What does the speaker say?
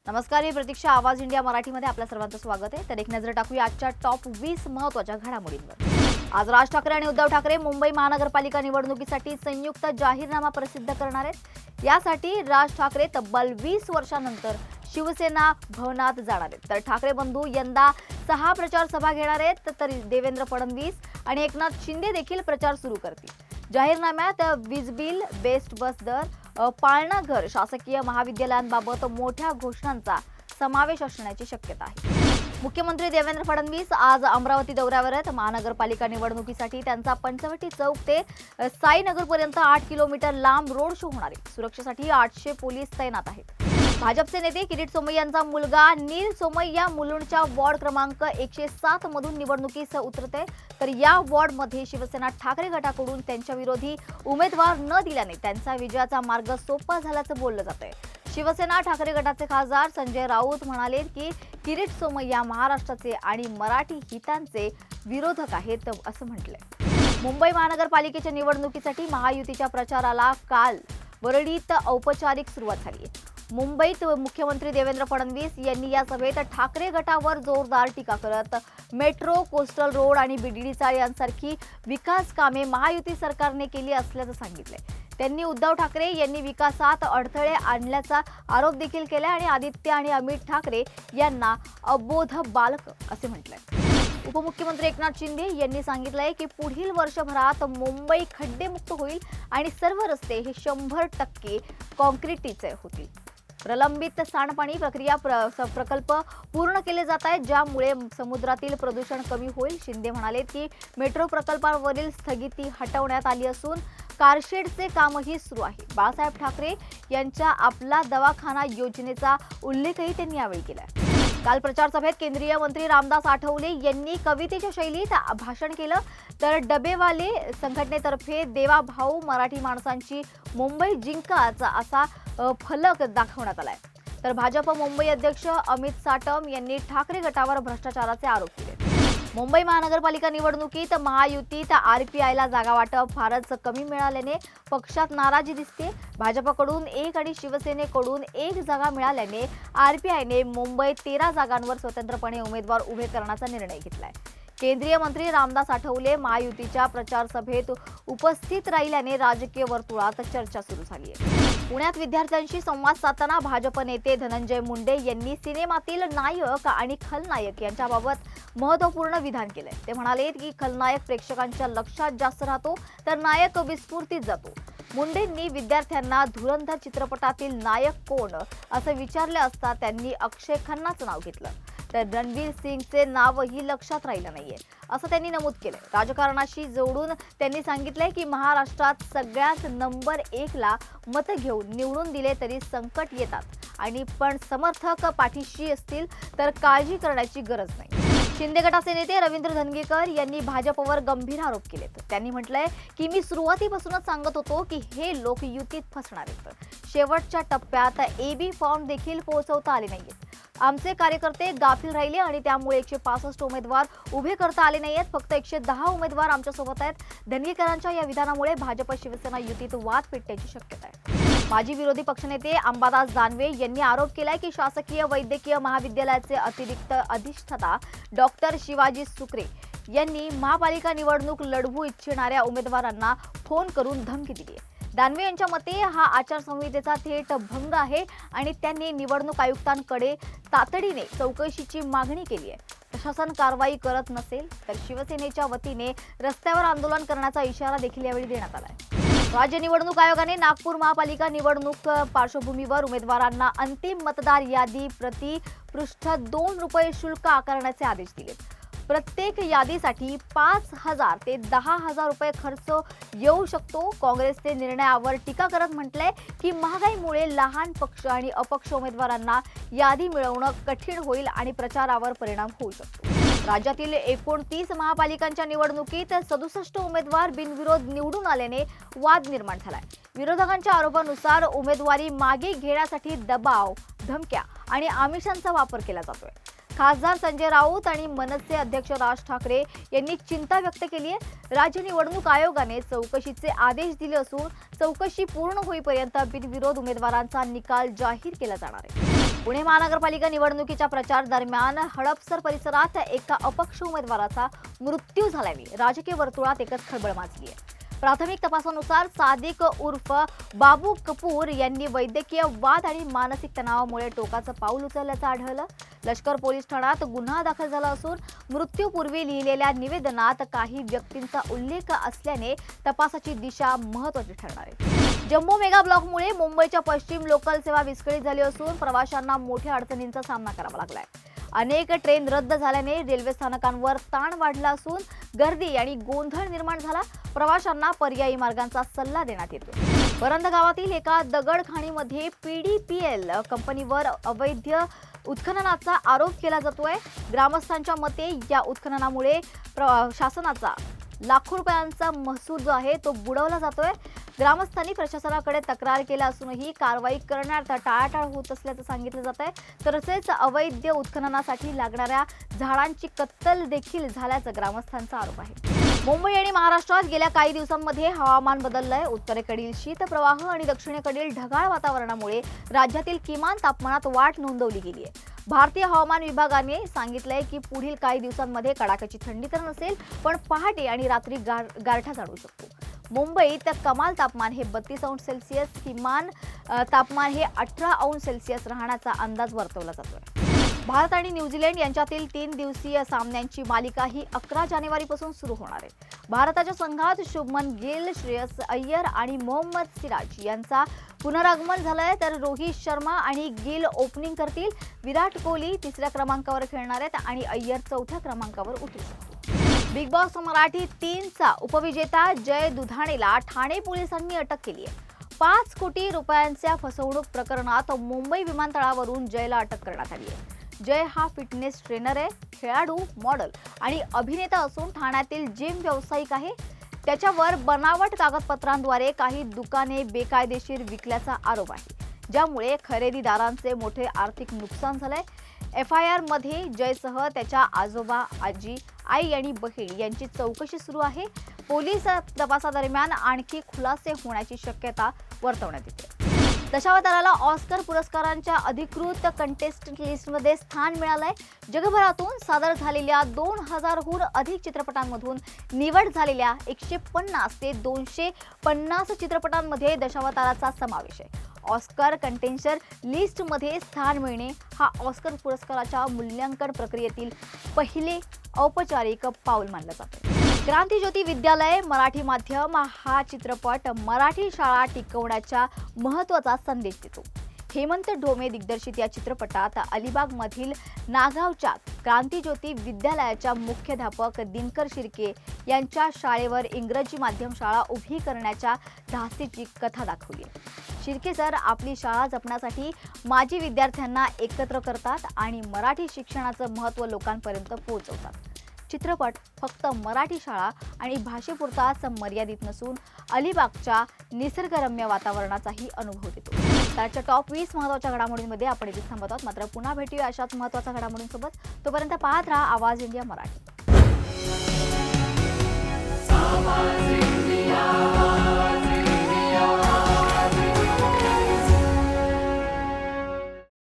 नमस्कार, मी प्रतीक्षा. आवाज इंडिया मराठीमध्ये आपल्या सर्वांचं स्वागत आहे. तर एक नजर टाकूया आजच्या टॉप 20 महत्त्वाच्या घडामोडींवर. आज राज ठाकरे आणि उद्धव ठाकरे मुंबई महानगरपालिका निवडणुकीसाठी संयुक्त जाहीरनामा प्रसिद्ध करणार आहेत. यासाठी राज ठाकरे तब्बल 20 वर्षांनंतर शिवसेना भवनात जाणार आहेत. तर ठाकरे बंधू यंदा 6 प्रचार सभा घेणार आहेत. तर देवेंद्र फडणवीस आणि एकनाथ शिंदे देखील प्रचार सुरू करतील. जाहीरनाम्यात वीज बिल, बेस्ट बस दर, पाळणा घर, शासकीय महाविद्यालयांबाबत मोठ्या घोषणांचा समावेश असण्याची शक्यता आहे. मुख्यमंत्री देवेंद्र फडणवीस आज अमरावती दौऱ्यावर आहेत. महानगरपालिका निवडणुकीसाठी त्यांचा पंचवटी चौक ते साईनगरपर्यंत 8 किलोमीटर लांब रोड शो होणार आहे. सुरक्षेसाठी 800 पोलीस तैनात आहेत. भाजपचे नेते किरीट सोमय्या यांचा मुलगा नील सोमय्या मुलुंडच्या वॉर्ड क्रमांक 107 मधून निवडणुकीस उतरते. तर या वॉर्डमध्ये शिवसेना ठाकरे गटाकडून त्यांच्या विरोधी उमेदवार न दिल्याने त्यांचा विजयाचा मार्ग सोपा झाल्याचं बोललं जातंय. शिवसेना ठाकरे गटाचे खासदार संजय राऊत म्हणाले की किरीट सोमय्या महाराष्ट्राचे आणि मराठी हितांचे विरोधक आहेत असं म्हटलंय. मुंबई महानगरपालिकेच्या निवडणुकीसाठी महायुतीच्या प्रचाराला काल वरळीत औपचारिक सुरुवात झाली. मुंबईत मुख्यमंत्री देवेंद्र फडणवीस यांनी या सभेत ठाकरे गटावर जोरदार टीका करत मेट्रो, कोस्टल रोड आणि बीडीडी चाळ यांसारखी विकास कामे महायुती सरकारने केली असल्याचं सांगितलंय. त्यांनी उद्धव ठाकरे यांनी विकासात अडथळे आणल्याचा आरोप देखील केला आणि आदित्य आणि अमित ठाकरे यांना अबोध बालक असे म्हटलंय. उपमुख्यमंत्री एकनाथ शिंदे यांनी सांगितलंय की पुढील वर्षभरात मुंबई खड्डेमुक्त होईल आणि सर्व रस्ते हे 100% कॉन्क्रीटीचे होतील. प्रलंबित सांडपाणी प्रक्रिया प्रकल्प पूर्ण केले जात आहेत, ज्यामुळे समुद्रातील प्रदूषण कमी होईल. शिंदे म्हणाले की मेट्रो प्रकल्पावरील स्थगिती हटवण्यात आली असून कारशेडचे कामही सुरू आहे. बाळासाहेब ठाकरे यांच्या आपला दवाखाना योजनेचा उल्लेखही त्यांनी यावेळी केला. काल प्रचार सभेत केंद्रीय मंत्री रामदास आठवले यांनी कवितेच्या शैलीत भाषण केलं. तर डबेवाले संघटनेतर्फे देवा भाऊ मराठी माणसांची मुंबई जिंकाच असा फलक दाखवण्यात आलाय. तर भाजप मुंबई अध्यक्ष अमित साटम यांनी ठाकरे गटावर भ्रष्टाचाराचे आरोप केले. मुंबई महानगरपालिका निवडणुकीत महायुतीत आरपीआयला जागा वाटप फारच कमी मिळाल्याने पक्षात नाराजी दिसते. भाजपकडून 1 आणि शिवसेनेकडून 1 जागा मिळाल्याने आरपीआयने मुंबईत 13 जागांवर स्वतंत्रपणे उमेदवार उभे करण्याचा निर्णय घेतलाय. केंद्रीय मंत्री रामदास आठवले महायुतीच्या प्रचार सभेत उपस्थित राहिल्याने राजकीय वर्तुळात चर्चा सुरू झाली आहे. पुण्यात विद्यार्थ्यांशी संवाद साधताना भाजप नेते धनंजय मुंडे यांनी सिनेमातील नायक आणि खलनायक यांच्याबाबत महत्त्वपूर्ण विधान केलंय. ते म्हणाले की खलनायक प्रेक्षकांच्या लक्षात जास्त राहतो तर नायक विस्फुर्तीत जातो. मुंडेंनी विद्यार्थ्यांना धुरंधर चित्रपटातील नायक कोण असं विचारले असता त्यांनी अक्षय खन्नाचं नाव घेतलं. तर रणवीर सिंगचे नावही लक्षात राहिलं नाहीये असं त्यांनी नमूद केलंय. राजकारणाशी जोडून त्यांनी सांगितलंय की महाराष्ट्रात सगळ्यात नंबर 1 ला मत घेऊन निवडून दिले तरी संकट येतात आणि पण समर्थक पाठीशी असतील तर काळजी करण्याची गरज नाही. शिंदे गटाचे नेते रवींद्र धंगेकर यांनी भाजपवर गंभीर आरोप केलेत. त्यांनी म्हटलंय की मी सुरुवातीपासूनच सांगत होतो की हे लोक युतीत फसणार आहेत. शेवटच्या टप्प्यात एबी फॉर्म देखील पोहोचवता आले नाहीयेत. आमचे कार्यकर्ते गाफील राहिले आणि त्यामुळे 165 उमेदवार उभे करता आले नाहीयेत. फक्त 110 उमेदवार आमच्या सोबत आहेत. धनगेकरांच्या या विधानामुळे भाजप शिवसेना युतीत वाद पेटण्याची शक्यता आहे. माजी विरोधी पक्षनेते अंबादास दानवे यांनी आरोप केलाय की शासकीय वैद्यकीय महाविद्यालयाचे अतिरिक्त अधिष्ठाता डॉक्टर शिवाजी सुकरे यांनी महापालिका निवडणूक लढवू इच्छिणाऱ्या उमेदवारांना फोन करून धमकी दिली आहे. दानवे यांच्या मते हा आचारसंहितेचा थेट भंग आहे आणि त्यांनी निवडणूक आयुक्तांकडे तातडीने चौकशीची मागणी केली आहे. प्रशासन कारवाई करत नसेल तर शिवसेनेच्या वतीने रस्त्यावर आंदोलन करण्याचा इशारा देखील यावेळी देण्यात आला आहे. राज्य निवडणूक आयोगाने नागपूर महापालिका निवडणूक पार्श्वभूमीवर उमेदवारांना अंतिम मतदार यादी प्रति पृष्ठ 2 रुपये शुल्क आकारण्याचे आदेश दिले. प्रत्येक यादीसाठी 5,000 ते 10,000 रुपये खर्च येऊ शकतो. काँग्रेसचे निर्णयावर टीका करत म्हटलंय की महागाईमुळे लहान पक्ष आणि अपक्ष उमेदवारांना यादी मिळवणं कठीण होईल आणि प्रचारावर परिणाम होऊ शकतो. राज्यातील 29 महापालिकांच्या निवडणुकीत 67 उमेदवार बिनविरोध निवडून आल्याने वाद निर्माण झालाय. विरोधकांच्या आरोपानुसार उमेदवारी मागे घेण्यासाठी दबाव, धमक्या आणि आमिषांचा वापर केला जातोय. खासदार संजय राऊत आणि मनसे अध्यक्ष राज ठाकरे यांनी चिंता व्यक्त केली आहे. राज्य निवडणूक आयोगाने चौकशीचे आदेश दिले असून चौकशी पूर्ण होईपर्यंत बिनविरोध उमेदवारांचा निकाल जाहीर केला जाणार आहे. पुणे महानगरपालिका निवडणुकीच्या प्रचार दरम्यान हडपसर परिसरात एका अपक्ष उमेदवाराचा मृत्यू झाल्याने राजकीय वर्तुळात एकच खळबळ माजली आहे. प्राथमिक तपासानुसार सादिक उर्फ बाबू कपूर यांनी वैद्यकीय वाद आणि मानसिक तणावामुळे टोकाचं पाऊल उचलल्याचं आढळलं. लष्कर पोलीस ठाण्यात गुन्हा दाखल झाला असून मृत्यूपूर्वी लिहिलेल्या निवेदनात काही व्यक्तींचा उल्लेख असल्याने तपासाची दिशा महत्त्वाची ठरणार आहे. जम्बो मेगा ब्लॉकमुळे मुंबईच्या पश्चिम लोकल सेवा विस्कळीत झाली असून प्रवाशांना मोठ्या अडचणींचा सामना करावा लागलाय. अनेक ट्रेन रद्द झाल्याने रेल्वे स्थानकांवर ताण वाढला असून गर्दी आणि गोंधळ निर्माण झाला. प्रवाशांना पर्यायी मार्गांचा सल्ला देण्यात येतो. परंद गावातील एका दगडखाणीमध्ये PDPL कंपनीवर अवैध उत्खननाचा आरोप केला जातोय. ग्रामस्थांच्या मते या उत्खननामुळे शासनाचा लाखो रुपयांचा महसूल जो आहे तो बुडवला जातोय. ग्रामस्थांनी प्रशासनाकडे तक्रार केला असूनही कारवाई करण्यात टाळाटाळ होत असल्याचं सांगितलं जात आहे. तसेच अवैध उत्खननासाठी लागणाऱ्या झाडांची कत्तल देखील झाल्याचं ग्रामस्थांचा आरोप आहे. मुंबई आणि महाराष्ट्रात गेल्या काही दिवसांमध्ये हवामान बदललंय. उत्तरेकडील शीतप्रवाह आणि दक्षिणेकडील ढगाळ वातावरणामुळे राज्यातील किमान तापमानात वाढ नोंदवली गेली आहे. भारतीय हवामान विभागाने सांगितलंय की पुढील काही दिवसांमध्ये कडाक्याची थंडी तर नसेल, पण पहाटे आणि रात्री गारठा जाणवू शकतो. मुंबईत कमाल तापमान हे 32 अंश सेल्सिअस, किमान तापमान हे 18 अंश सेल्सिअस राहण्याचा अंदाज वर्तवला जातोय. भारत आणि न्यूझीलंड यांच्यातील 3 दिवसीय सामन्यांची मालिका ही 11 जानेवारीपासून सुरू होणार आहे. भारताच्या संघात शुभमन गिल, श्रेयस अय्यर आणि मोहम्मद सिराज यांचा पुनरागमन झालंय, तर रोहित शर्मा आणि गिल ओपनिंग करतील. विराट कोहली 3ऱ्या क्रमांकावर खेळणार आहेत आणि अय्यर 4थ्या क्रमांकावर उतरू शकतो. बिग बॉस मराठी 3चा उपविजेता जय दुधाणेला ठाणे पोलिसांनी अटक केली आहे. 5 कोटी रुपयांच्या फसवणूक प्रकरणात मुंबई विमानतळावरून जयला अटक करण्यात आली आहे. जय हा फिटनेस ट्रेनर आहे, खेळाडू, मॉडेल आणि अभिनेता असून ठाण्यातील जिम व्यावसायिक आहे. त्याच्यावर बनावट कागदपत्रांद्वारे काही दुकाने बेकायदेशीर विकल्याचा आरोप आहे, ज्यामुळे खरेदीदारांचे मोठे आर्थिक नुकसान झालंय. FIR मध्ये जयसह त्याच्या आजोबा, आजी, आई आणि बहीण यांची चौकशी सुरू आहे. पोलीस तपासादरम्यान आणखी खुलासे होण्याची शक्यता वर्तवण्यात येते. दशावताराला ऑस्कर पुरस्कारांच्या अधिकृत कंटेस्टंट लिस्टमध्ये स्थान मिळालंय. जगभरातून सादर झालेल्या 2000हून अधिक चित्रपटांमधून निवड झालेल्या 150 ते 250 चित्रपटांमध्ये दशावताराचा समावेश आहे. ऑस्कर कंटेस्टंट लिस्टमध्ये स्थान मिळणे हा ऑस्कर पुरस्काराच्या मूल्यांकन प्रक्रियेतील पहिले औपचारिक पाऊल मानलं जातं. क्रांतिज्योती विद्यालय मराठी माध्यम हा चित्रपट मराठी शाळा टिकवण्याच्या महत्त्वाचा संदेश देतो. हेमंत ढोमे दिग्दर्शित या चित्रपटात अलिबागमधील नागावच्या क्रांतिज्योती विद्यालयाच्या मुख्याध्यापक दिनकर शिर्के यांच्या शाळेवर इंग्रजी माध्यम शाळा उभी करण्याच्या धास्तीची कथा दाखवली आहे. शिर्के सर आपली शाळा जपण्यासाठी माजी विद्यार्थ्यांना एकत्र करतात आणि मराठी शिक्षणाचं महत्त्व लोकांपर्यंत पोहोचवतात. चित्रपट फक्त मराठी शाळा आणि भाषेपुरताच मर्यादित नसून अलिबागच्या निसर्गरम्य वातावरणाचाही अनुभव देतो. त्याच्या टॉप 20 महत्त्वाच्या घडामोडींमध्ये आपण इथे थांबत आहोत. मात्र पुन्हा भेटूया अशाच महत्त्वाच्या घडामोडींसोबत. तोपर्यंत पाहत राहा आवाज इंडिया मराठी.